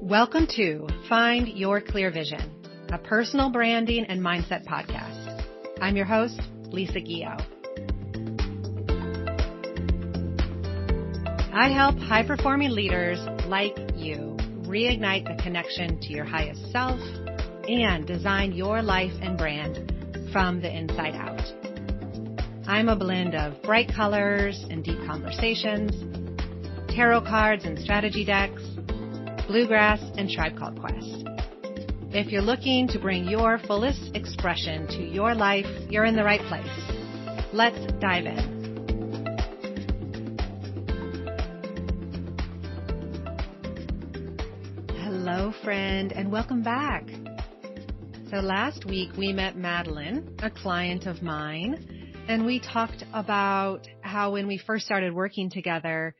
Welcome to Find Your Clear Vision, a personal branding and mindset podcast. I'm your host, Lisa Guillot. I help high-performing leaders like you reignite the connection to your highest self and design your life and brand from the inside out. I'm a blend of bright colors and deep conversations, tarot cards and strategy decks, bluegrass, and Tribe Called Quest. If you're looking to bring your fullest expression to your life, you're in the right place. Let's dive in. Hello, friend, and welcome back. So last week we met Madeline, a client of mine, and we talked about how when we first started working together,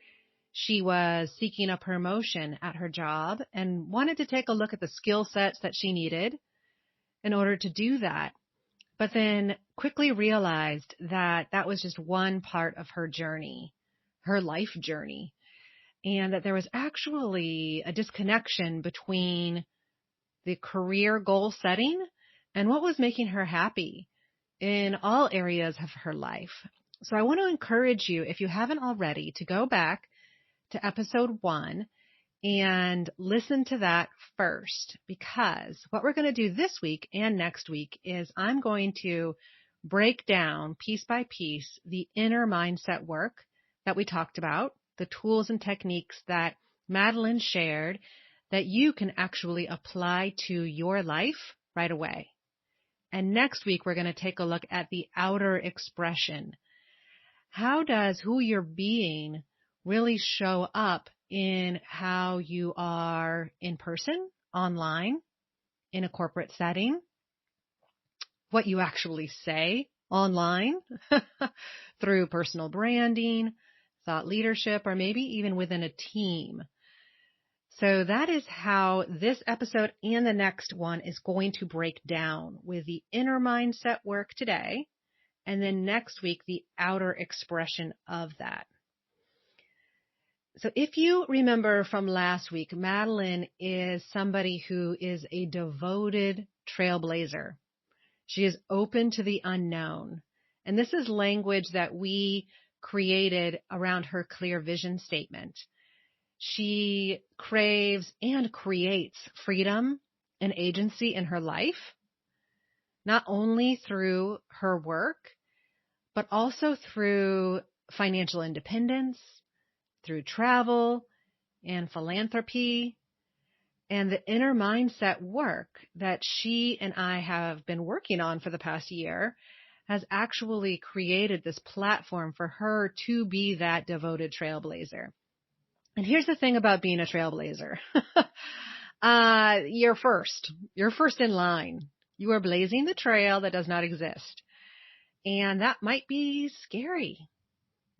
she was seeking a promotion at her job and wanted to take a look at the skill sets that she needed in order to do that, but then quickly realized that that was just one part of her journey, her life journey, and that there was actually a disconnection between the career goal setting and what was making her happy in all areas of her life. So I want to encourage you, if you haven't already, to go back to episode 1 and listen to that first, because what we're going to do this week and next week is I'm going to break down piece by piece the inner mindset work that we talked about, the tools and techniques that Madeline shared that you can actually apply to your life right away. And next week, we're going to take a look at the outer expression. How does who you're being really show up in how you are in person, online, in a corporate setting, what you actually say online through personal branding, thought leadership, or maybe even within a team. So that is how this episode and the next one is going to break down, with the inner mindset work today, and then next week, the outer expression of that. So if you remember from last week, Madeline is somebody who is a devoted trailblazer. She is open to the unknown. And this is language that we created around her clear vision statement. She craves and creates freedom and agency in her life, not only through her work, but also through financial independence, through travel and philanthropy, and the inner mindset work that she and I have been working on for the past year has actually created this platform for her to be that devoted trailblazer. And here's the thing about being a trailblazer. You're first. You're first in line. You are blazing the trail that does not exist. And that might be scary.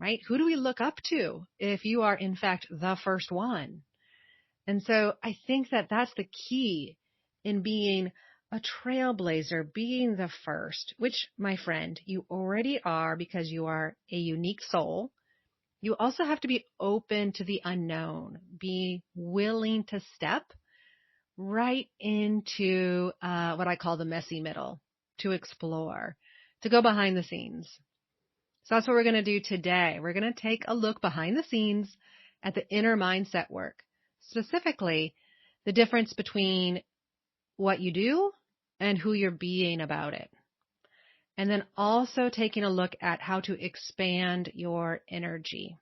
Right? Who do we look up to if you are, in fact, the first one? And so I think that that's the key in being a trailblazer, being the first, which, my friend, you already are because you are a unique soul. You also have to be open to the unknown, be willing to step right into what I call the messy middle, to explore, to go behind the scenes. So that's what we're going to do today. We're going to take a look behind the scenes at the inner mindset work, specifically the difference between what you do and who you're being about it. And then also taking a look at how to expand your energy.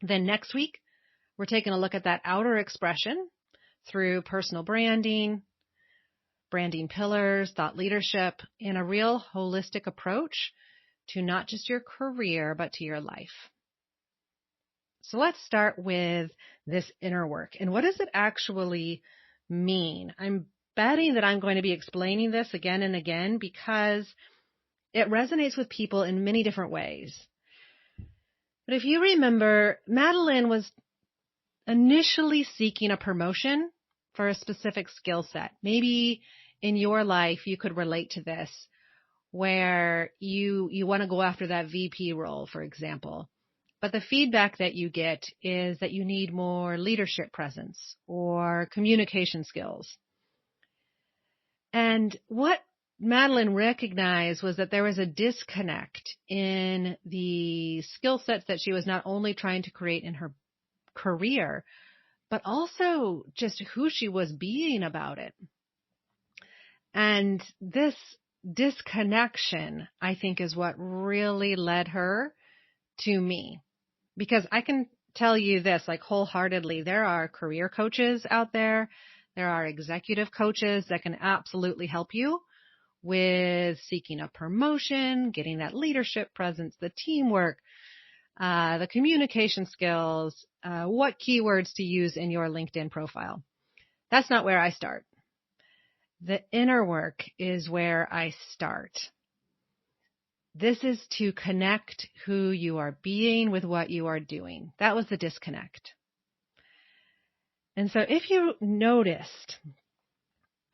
Then next week, we're taking a look at that outer expression through personal branding, branding pillars, thought leadership, and a real holistic approach to not just your career, but to your life. So let's start with this inner work. And what does it actually mean? I'm betting that I'm going to be explaining this again and again because it resonates with people in many different ways. But if you remember, Madeline was initially seeking a promotion for a specific skill set. Maybe in your life, you could relate to this, where you want to go after that VP role, for example. But the feedback that you get is that you need more leadership presence or communication skills. And what Madeline recognized was that there was a disconnect in the skill sets that she was not only trying to create in her career, but also just who she was being about it. And this disconnection, I think, is what really led her to me. Because I can tell you this, like wholeheartedly, there are career coaches out there. There are executive coaches that can absolutely help you with seeking a promotion, getting that leadership presence, the teamwork, the communication skills, what keywords to use in your LinkedIn profile. That's not where I start. The inner work is where I start. This is to connect who you are being with what you are doing. That was the disconnect. And so if you noticed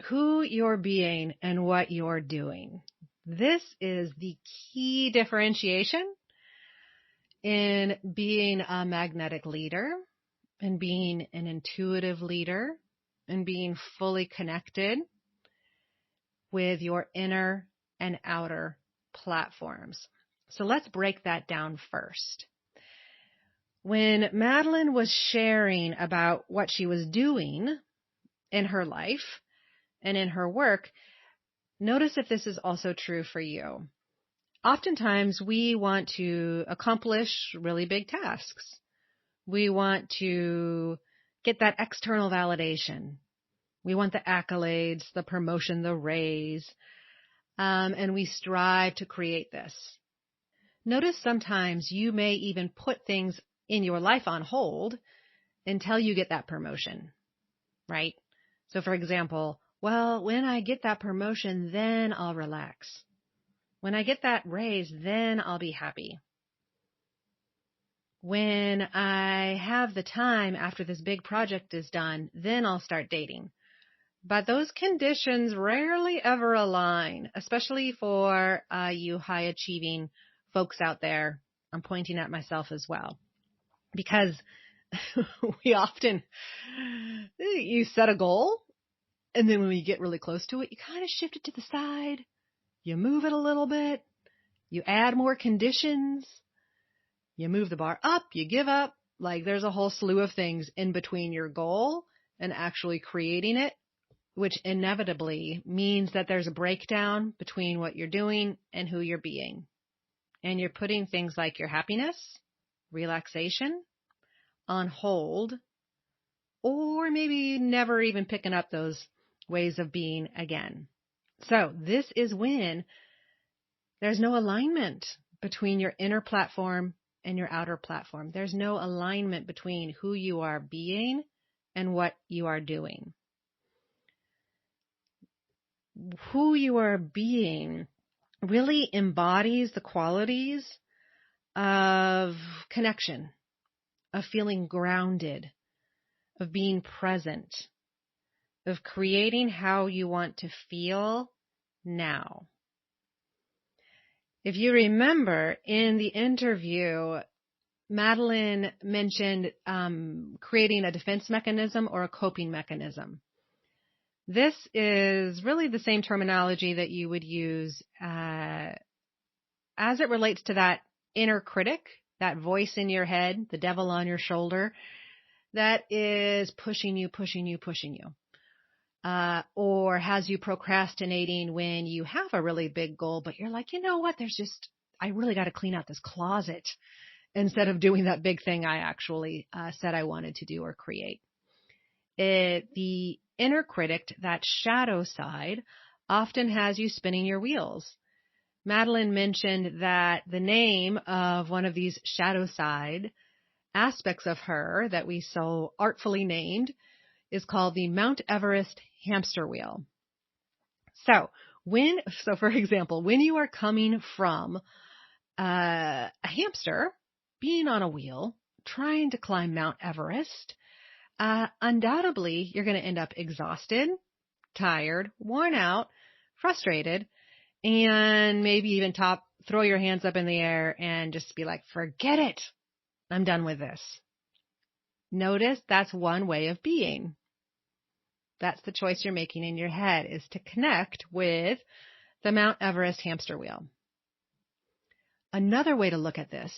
who you're being and what you're doing, this is the key differentiation in being a magnetic leader and being an intuitive leader and being fully connected with your inner and outer platforms. So let's break that down first. When Madeline was sharing about what she was doing in her life and in her work, notice if this is also true for you. Oftentimes we want to accomplish really big tasks. We want to get that external validation. We want the accolades, the promotion, the raise. And we strive to create this. Notice sometimes you may even put things in your life on hold until you get that promotion, right? So for example, well, when I get that promotion, then I'll relax. When I get that raise, then I'll be happy. When I have the time after this big project is done, then I'll start dating. But those conditions rarely ever align, especially for you high-achieving folks out there. I'm pointing at myself as well. Because we often, you set a goal, and then when you get really close to it, you kind of shift it to the side. You move it a little bit. You add more conditions. You move the bar up. You give up. Like there's a whole slew of things in between your goal and actually creating it, which inevitably means that there's a breakdown between what you're doing and who you're being. And you're putting things like your happiness, relaxation on hold, or maybe never even picking up those ways of being again. So this is when there's no alignment between your inner platform and your outer platform. There's no alignment between who you are being and what you are doing. Who you are being really embodies the qualities of connection, of feeling grounded, of being present, of creating how you want to feel now. If you remember in the interview, Madeline mentioned creating a defense mechanism or a coping mechanism. This is really the same terminology that you would use as it relates to that inner critic, that voice in your head, the devil on your shoulder, that is pushing you, or has you procrastinating when you have a really big goal, but you're like, you know what, I really got to clean out this closet instead of doing that big thing I actually said I wanted to do or create. The inner critic, that shadow side, often has you spinning your wheels. Madeline mentioned that the name of one of these shadow side aspects of her that we so artfully named is called the Mount Everest hamster wheel. So for example, when you are coming from a hamster being on a wheel, trying to climb Mount Everest, undoubtedly you're going to end up exhausted, tired, worn out, frustrated, and maybe even throw your hands up in the air and just be like, forget it. I'm done with this. Notice that's one way of being. That's the choice you're making in your head, is to connect with the Mount Everest hamster wheel. Another way to look at this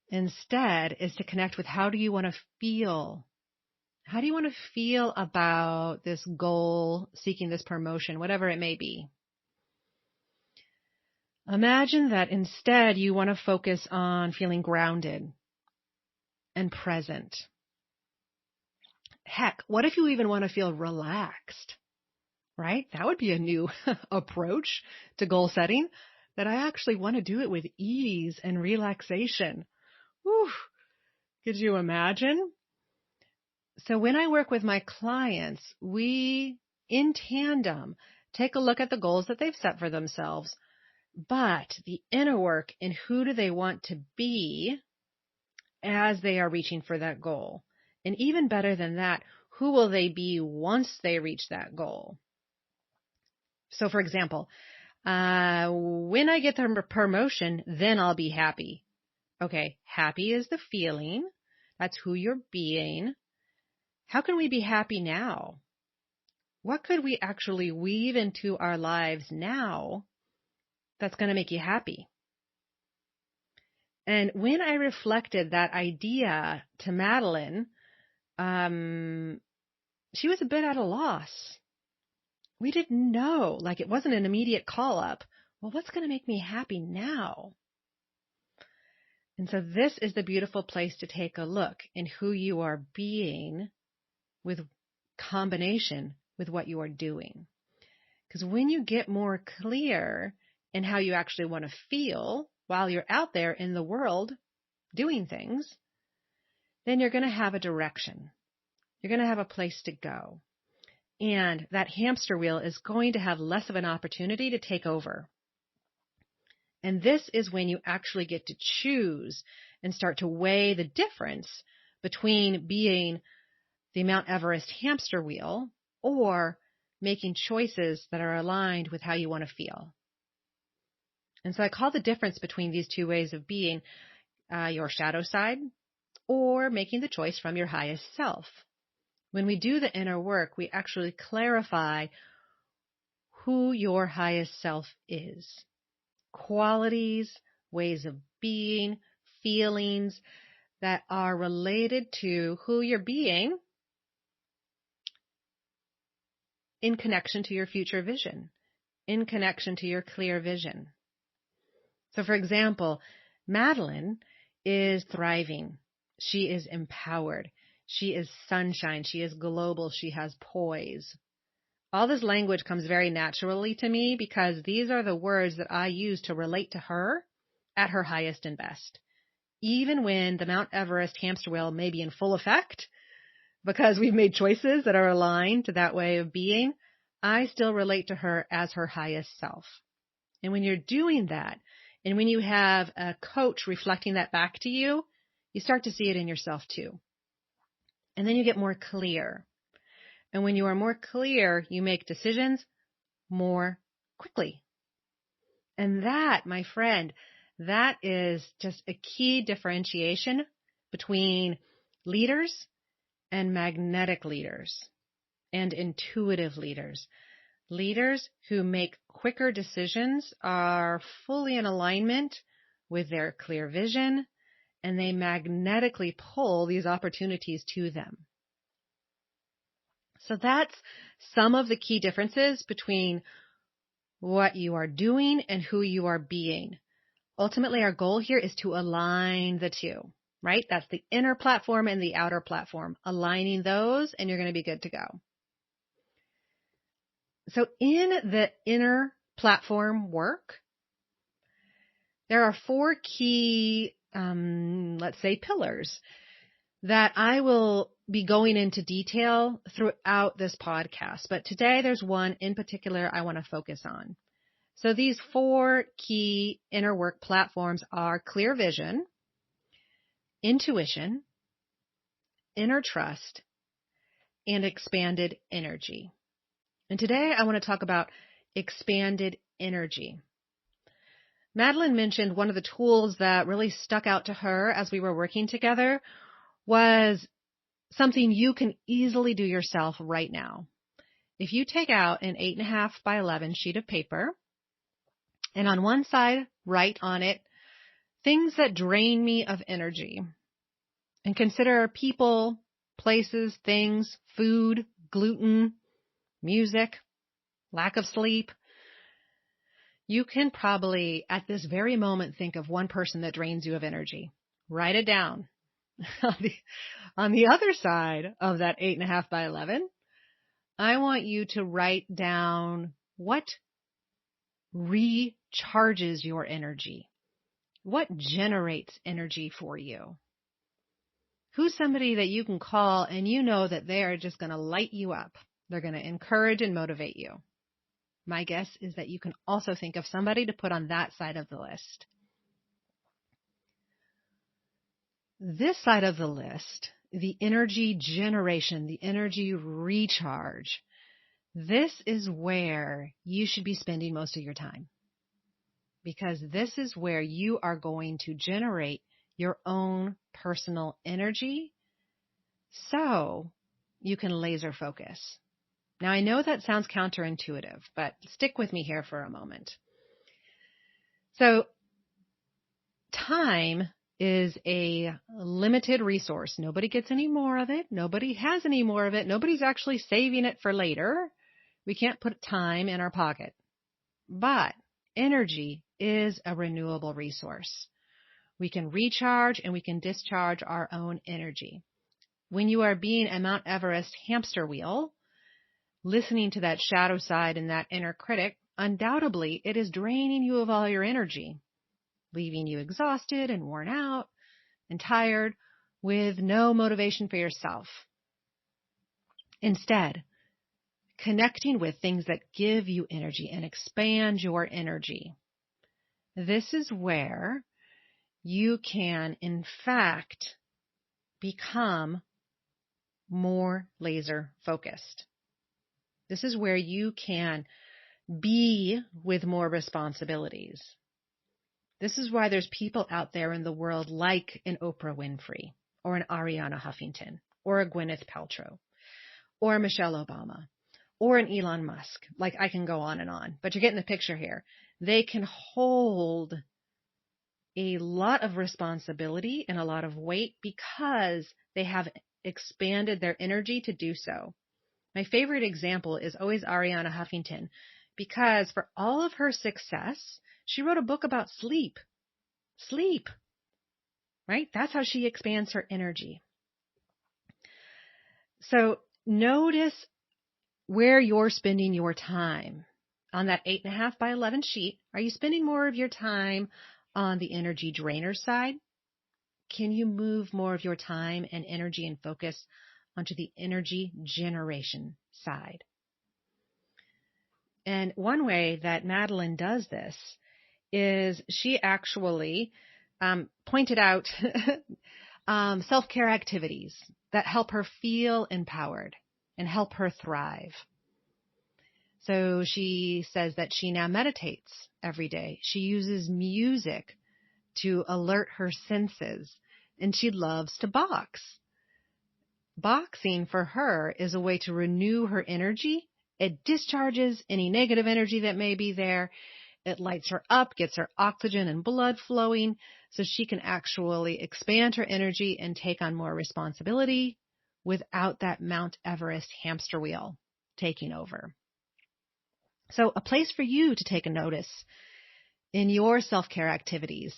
instead is to connect with, how do you want to feel? How do you want to feel about this goal, seeking this promotion, whatever it may be? Imagine that instead you want to focus on feeling grounded and present. Heck, what if you even want to feel relaxed, right? That would be a new approach to goal setting, that I actually want to do it with ease and relaxation. Whew. Could you imagine? So when I work with my clients, we, in tandem, take a look at the goals that they've set for themselves, but the inner work in who do they want to be as they are reaching for that goal. And even better than that, who will they be once they reach that goal? So for example, when I get the promotion, then I'll be happy. Okay, happy is the feeling. That's who you're being. How can we be happy now? What could we actually weave into our lives now that's going to make you happy? And when I reflected that idea to Madeline, she was a bit at a loss. We didn't know, like it wasn't an immediate call up. Well, what's going to make me happy now? And so this is the beautiful place to take a look in who you are being with combination with what you are doing. Because when you get more clear in how you actually want to feel while you're out there in the world doing things, then you're going to have a direction. You're going to have a place to go. And that hamster wheel is going to have less of an opportunity to take over. And this is when you actually get to choose and start to weigh the difference between being the Mount Everest hamster wheel or making choices that are aligned with how you want to feel. And so I call the difference between these two ways of being your shadow side or making the choice from your highest self. When we do the inner work, we actually clarify who your highest self is. Qualities, ways of being, feelings that are related to who you're being in connection to your future vision, in connection to your clear vision. So for example, Madeline is thriving. She is empowered. She is sunshine. She is global. She has poise. All this language comes very naturally to me because these are the words that I use to relate to her at her highest and best. Even when the Mount Everest hamster wheel may be in full effect, because we've made choices that are aligned to that way of being, I still relate to her as her highest self. And when you're doing that, and when you have a coach reflecting that back to you, you start to see it in yourself too. And then you get more clear. And when you are more clear, you make decisions more quickly. And that, my friend, that is just a key differentiation between leaders and magnetic leaders and intuitive leaders. Leaders who make quicker decisions are fully in alignment with their clear vision, and they magnetically pull these opportunities to them. So that's some of the key differences between what you are doing and who you are being. Ultimately, our goal here is to align the two, right? That's the inner platform and the outer platform. Aligning those, and you're going to be good to go. So in the inner platform work, there are 4 key, let's say, pillars that I will be going into detail throughout this podcast. But today there's one in particular I want to focus on. So these 4 key inner work platforms are clear vision, intuition, inner trust, and expanded energy. And today I want to talk about expanded energy. Madeline mentioned one of the tools that really stuck out to her as we were working together was something you can easily do yourself right now. If you take out an 8.5 by 11 sheet of paper, and on one side, write on it, things that drain me of energy, and consider people, places, things, food, gluten, music, lack of sleep, you can probably, at this very moment, think of one person that drains you of energy. Write it down. On the other side of that 8.5 by 11, I want you to write down what recharges your energy. What generates energy for you? Who's somebody that you can call and you know that they are just going to light you up? They're going to encourage and motivate you. My guess is that you can also think of somebody to put on that side of the list. This side of the list, the energy generation, the energy recharge, this is where you should be spending most of your time, because this is where you are going to generate your own personal energy so you can laser focus. Now, I know that sounds counterintuitive, but stick with me here for a moment. So, time is a limited resource. Nobody gets any more of it. Nobody has any more of it. Nobody's actually saving it for later. We can't put time in our pocket. But energy is a renewable resource. We can recharge and we can discharge our own energy. When you are being a Mount Everest hamster wheel, listening to that shadow side and that inner critic, undoubtedly it is draining you of all your energy, leaving you exhausted and worn out and tired with no motivation for yourself. Instead, connecting with things that give you energy and expand your energy. This is where you can, in fact, become more laser focused. This is where you can be with more responsibilities. This is why there's people out there in the world like an Oprah Winfrey or an Ariana Huffington or a Gwyneth Paltrow or Michelle Obama or an Elon Musk. Like, I can go on and on, but you're getting the picture here. They can hold a lot of responsibility and a lot of weight because they have expanded their energy to do so. My favorite example is always Ariana Huffington, because for all of her success, she wrote a book about sleep. Sleep, right? That's how she expands her energy. So notice where you're spending your time. On that 8.5 by 11 sheet, are you spending more of your time on the energy drainer side? Can you move more of your time and energy and focus onto the energy generation side? And one way that Madeline does this is she actually pointed out self-care activities that help her feel empowered and help her thrive. So she says that she now meditates every day. She uses music to alert her senses, and she loves to box. Boxing for her is a way to renew her energy. It discharges any negative energy that may be there. It lights her up, gets her oxygen and blood flowing so she can actually expand her energy and take on more responsibility without that Mount Everest hamster wheel taking over. So a place for you to take a notice in your self-care activities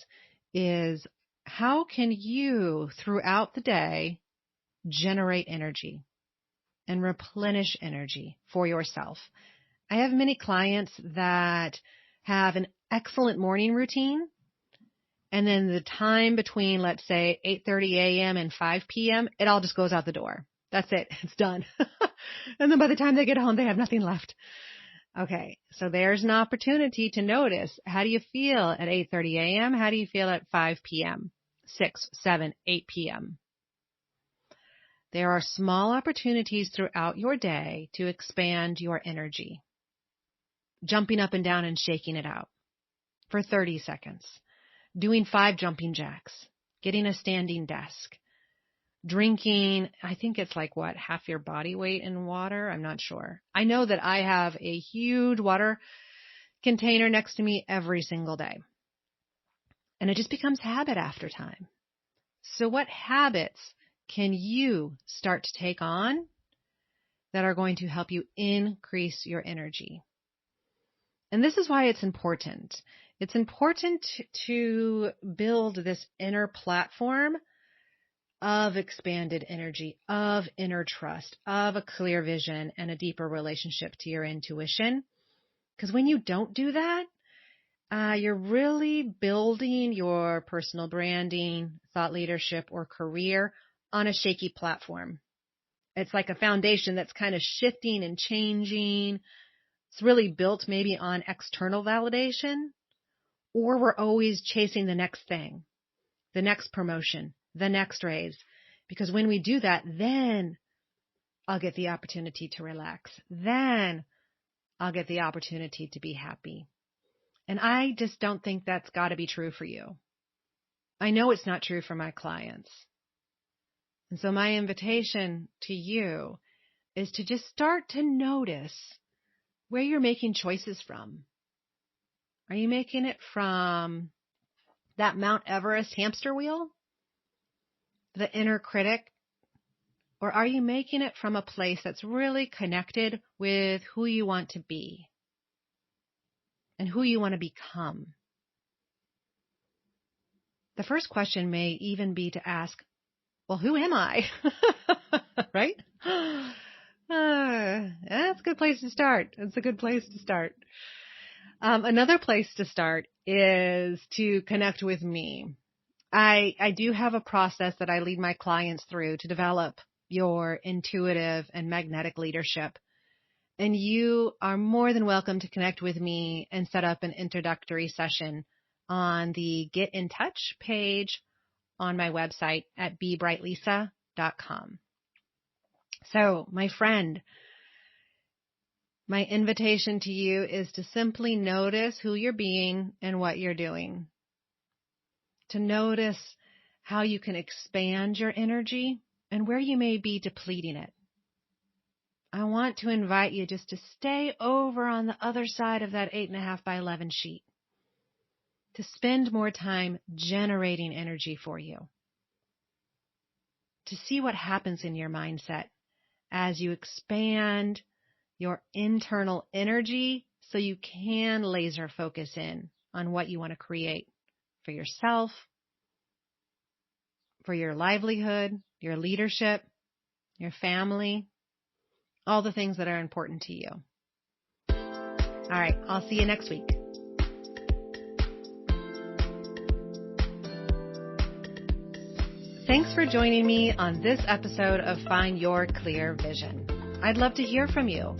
is, how can you throughout the day generate energy and replenish energy for yourself? I have many clients that have an excellent morning routine, and then the time between, let's say, 8:30 a.m. and 5 p.m., it all just goes out the door. That's it. It's done. And then by the time they get home, they have nothing left. Okay, so there's an opportunity to notice, how do you feel at 8:30 a.m.? How do you feel at 5 p.m., 6, 7, 8 p.m.? There are small opportunities throughout your day to expand your energy, jumping up and down and shaking it out. for 30 seconds, doing 5 jumping jacks, getting a standing desk, drinking, I think it's like half your body weight in water. I'm not sure. I know that I have a huge water container next to me every single day. And it just becomes habit after time. So what habits can you start to take on that are going to help you increase your energy? And this is why it's important. It's important to build this inner platform of expanded energy, of inner trust, of a clear vision and a deeper relationship to your intuition. Because when you don't do that, you're really building your personal branding, thought leadership, or career on a shaky platform. It's like a foundation that's kind of shifting and changing. It's really built maybe on external validation, or we're always chasing the next thing, the next promotion, the next raise. Because when we do that, then I'll get the opportunity to relax. Then I'll get the opportunity to be happy. And I just don't think that's got to be true for you. I know it's not true for my clients. And so my invitation to you is to just start to notice where you're making choices from. Are you making it from that Mount Everest hamster wheel, the inner critic? Or are you making it from a place that's really connected with who you want to be and who you want to become? The first question may even be to ask, well, who am I? Right? That's a good place to start. That's a good place to start. Another place to start is to connect with me. I do have a process that I lead my clients through to develop your intuitive and magnetic leadership. And you are more than welcome to connect with me and set up an introductory session on the Get in Touch page on my website at bebrightlisa.com. So, my friend, my invitation to you is to simply notice who you're being and what you're doing. To notice how you can expand your energy and where you may be depleting it. I want to invite you just to stay over on the other side of that 8.5 by 11 sheet. To spend more time generating energy for you. To see what happens in your mindset as you expand your internal energy so you can laser focus in on what you want to create for yourself, for your livelihood, your leadership, your family, all the things that are important to you. All right, I'll see you next week. Thanks for joining me on this episode of Find Your Clear Vision. I'd love to hear from you.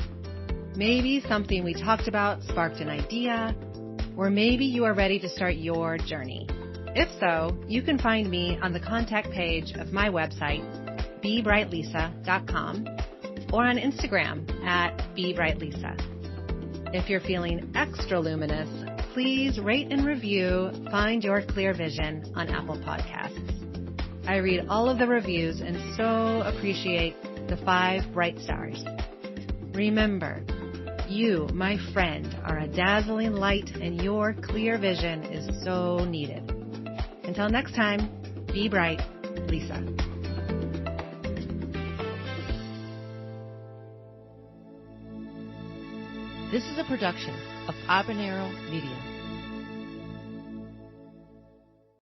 Maybe something we talked about sparked an idea, or maybe you are ready to start your journey. If so, you can find me on the contact page of my website, bebrightlisa.com, or on Instagram at bebrightlisa. If you're feeling extra luminous, please rate and review Find Your Clear Vision on Apple Podcasts. I read all of the reviews and so appreciate the 5 bright stars. Remember, you, my friend, are a dazzling light and your clear vision is so needed. Until next time, be bright, Lisa. This is a production of Habanero Media.